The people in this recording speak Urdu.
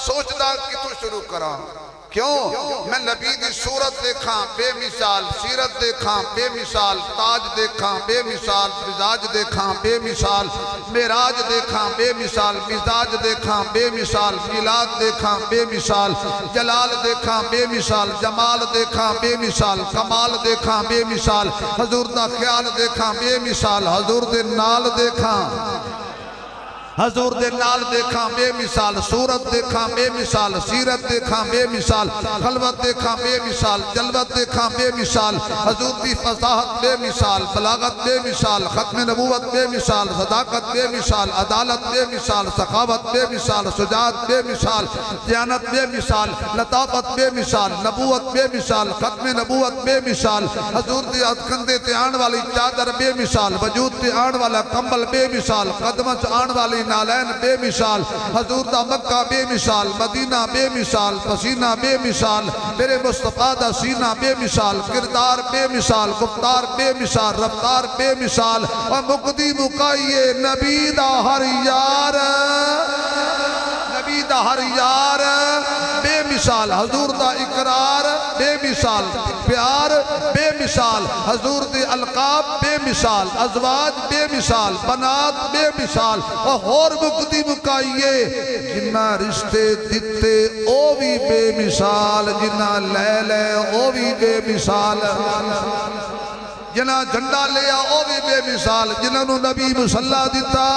سوچدا کہ تو شروع کراں کیوں میں نبی دی صورت دیکھاں بے مثال سیرت دیکھاں بے مثال تاج دیکھاں بے مثال مزاج دیکھاں بے مثال معراج دیکھاں بے مثال مزاج دیکھاں بے مثال میلاد دیکھاں بے مثال جلال دیکھاں بے مثال جمال دیکھاں بے مثال کمال دیکھاں بے مثال حضور دا خیال دیکھاں بے مثال حضور دے نال دیکھاں حضور دے نال دیکھاں بے مثال صورت دیکھاں بے مثال سیرت دیکھاں بے مثال خلوت دیکھاں بے مثال جلوت دیکھاں بے مثال حضور دی فصاحت بے مثال بلاغت بے مثال ختم نبوت بے مثال صداقت بے مثال عدالت بے مثال سخاوت بے مثال شجاعت بے مثال دیانت بے مثال لطافت بے مثال نبوت بے مثال ختم نبوت بے مثال حضور دی کندھے تے آن والی چادر بے مثال وجود تے آن والا کمبل بے مثال قدمت آن والی نالین بے مثال حضور دا مکہ بے مثال مدینہ بے مثال پسینہ بے مثال میرے مصطفیٰ دا سینہ بے مثال کردار بے مثال گفتار بے مثال رفتار بے مثال اور مقدی مقایے نبی دا ہر یار نبی دا ہر یار بے مثال حضور دا اقرار بے مثال پیار بے مثال حضور دے القاب بے مثال ازواج بے مثال بنات بے مثال اور مقدی مقایے جنہ رشتے دیتے او بھی بے مثال جنہ لے لے او بھی بے مثال جنہ جھنڈا لیا او بھی بے مثال جنہ نبی مصلی دیتا